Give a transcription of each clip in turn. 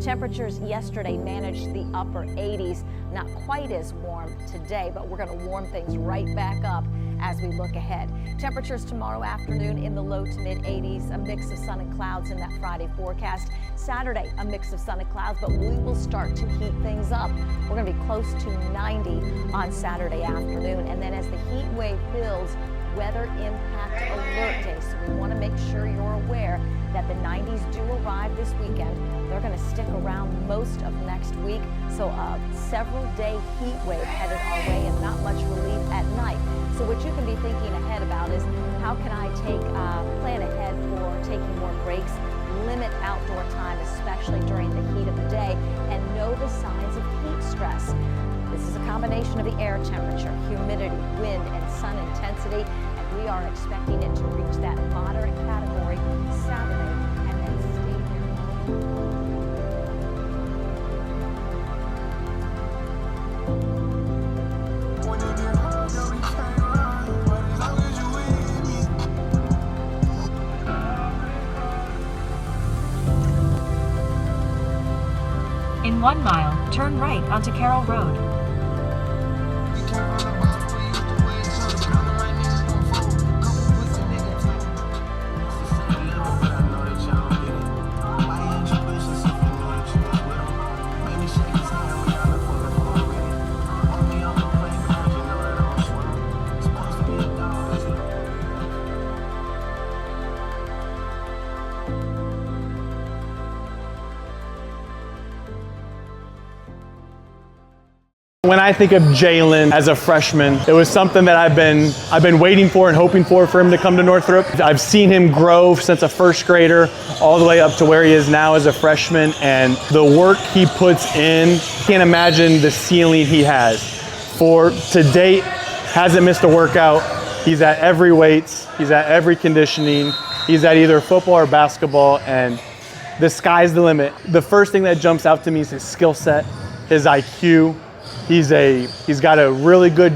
Temperatures yesterday managed the upper 80s, not quite as warm today, but we're going to warm things right back up as we look ahead. Temperatures tomorrow afternoon in the low to mid 80s, a mix of sun and clouds in that Friday forecast. Saturday, a mix of sun and clouds, but we will start to heat things up. We're going to be close to 90 on Saturday afternoon, and then as the heat wave builds, weather impact alert day. So we want to make sure you're aware that the 90s do arrive this weekend. They're going to stick around most of next week. So a several day heat wave headed our way and not much relief at night. So what you can be thinking ahead about is how can I plan ahead for taking more breaks, limit outdoor time, especially during the heat of the day, and know the signs of heat stress. This is a combination of the air temperature, humidity, wind, and sun intensity, and we are expecting it to reach that moderate category Saturday and then stay there. In 1 mile, turn right onto Carroll Road. When I think of Jalen as a freshman, it was something that I've been waiting for and hoping for him to come to Northrop. I've seen him grow since a first grader all the way up to where he is now as a freshman, and the work he puts in, can't imagine the ceiling he has. For to date, hasn't missed a workout. He's at every weights, he's at every conditioning, he's at either football or basketball, and the sky's the limit. The first thing that jumps out to me is his skill set, his IQ. He's got a really good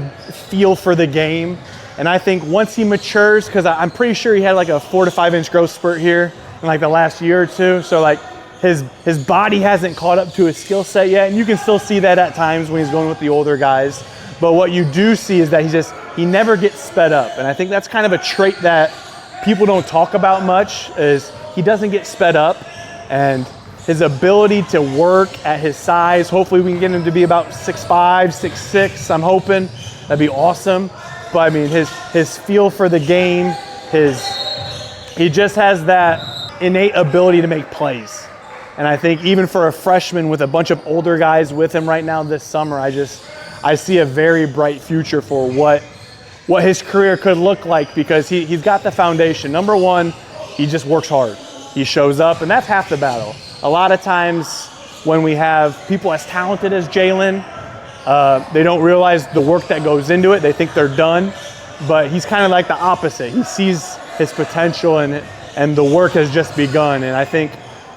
feel for the game. And I think once he matures, because I'm pretty sure he had like a 4 to 5 inch growth spurt here in like the last year or two. So like his body hasn't caught up to his skill set yet. And you can still see that at times when he's going with the older guys. But what you do see is that he never gets sped up. And I think that's kind of a trait that people don't talk about much, is he doesn't get sped up. And his ability to work at his size, hopefully we can get him to be about 6'5", 6'6", I'm hoping. That'd be awesome. But I mean, his feel for the game, he just has that innate ability to make plays. And I think even for a freshman with a bunch of older guys with him right now this summer, I see a very bright future for what his career could look like, because he's got the foundation. Number one, he just works hard. He shows up, and that's half the battle. A lot of times when we have people as talented as Jalen, they don't realize the work that goes into it. They think they're done, but he's kind of like the opposite. He sees his potential, and the work has just begun. And I think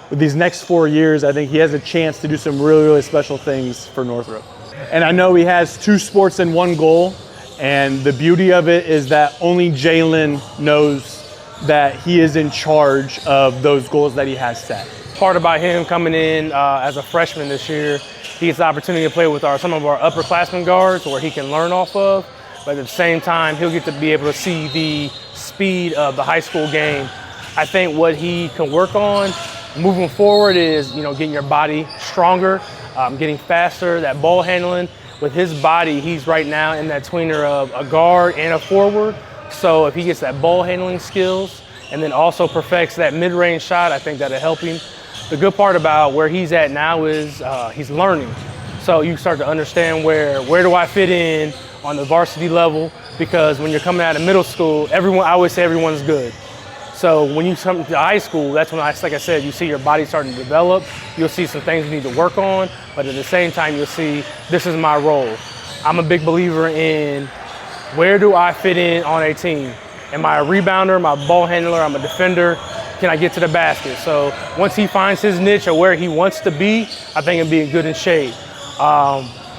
with these next 4 years, I think he has a chance to do some really, really special things for Northrop. And I know he has 2 sports and 1 goal, and the beauty of it is that only Jalen knows that he is in charge of those goals that he has set. Part about him coming in as a freshman this year, he gets the opportunity to play with some of our upperclassmen guards where he can learn off of, but at the same time, he'll get to be able to see the speed of the high school game. I think what he can work on moving forward is, getting your body stronger, getting faster, that ball handling. With his body, he's right now in that tweener of a guard and a forward. So if he gets that ball handling skills and then also perfects that mid-range shot, I think that'll help him. The good part about where he's at now is he's learning. So you start to understand where do I fit in on the varsity level, because when you're coming out of middle school, I always say everyone's good. So when you come to high school, that's when, like I said, you see your body starting to develop. You'll see some things you need to work on, but at the same time, you'll see this is my role. I'm a big believer in where do I fit in on a team? Am I a rebounder? Am I a ball handler? I'm a defender. Can I get to the basket? So once he finds his niche or where he wants to be, I think he'll be good in shape.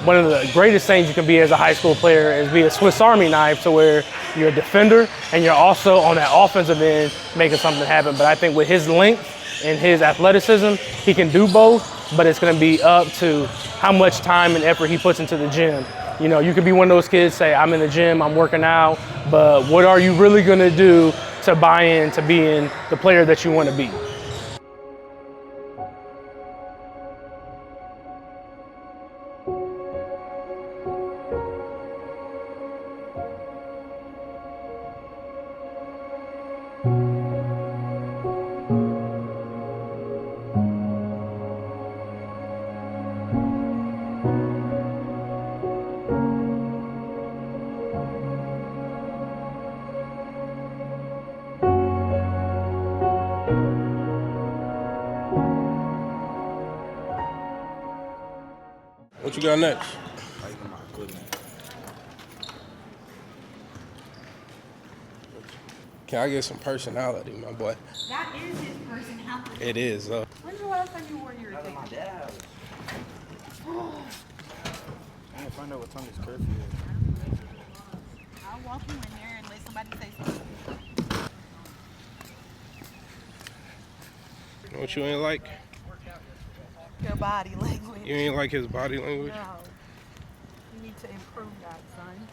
One of the greatest things you can be as a high school player is be a Swiss Army knife, to where you're a defender and you're also on that offensive end making something happen. But I think with his length and his athleticism, he can do both. but it's gonna be up to how much time and effort he puts into the gym. You know, you could be one of those kids say, I'm in the gym, I'm working out, but what are you really gonna do to buy into being the player that you wanna be? What you got next? Can I get some personality, my boy? That is his personality. It is. When's the last time you wore your ticket? My dad. I need to find out what time this curfew is. I'll walk you in there and let somebody say something. What you ain't like? Your body language. You ain't like his body language? No. You need to improve that, son.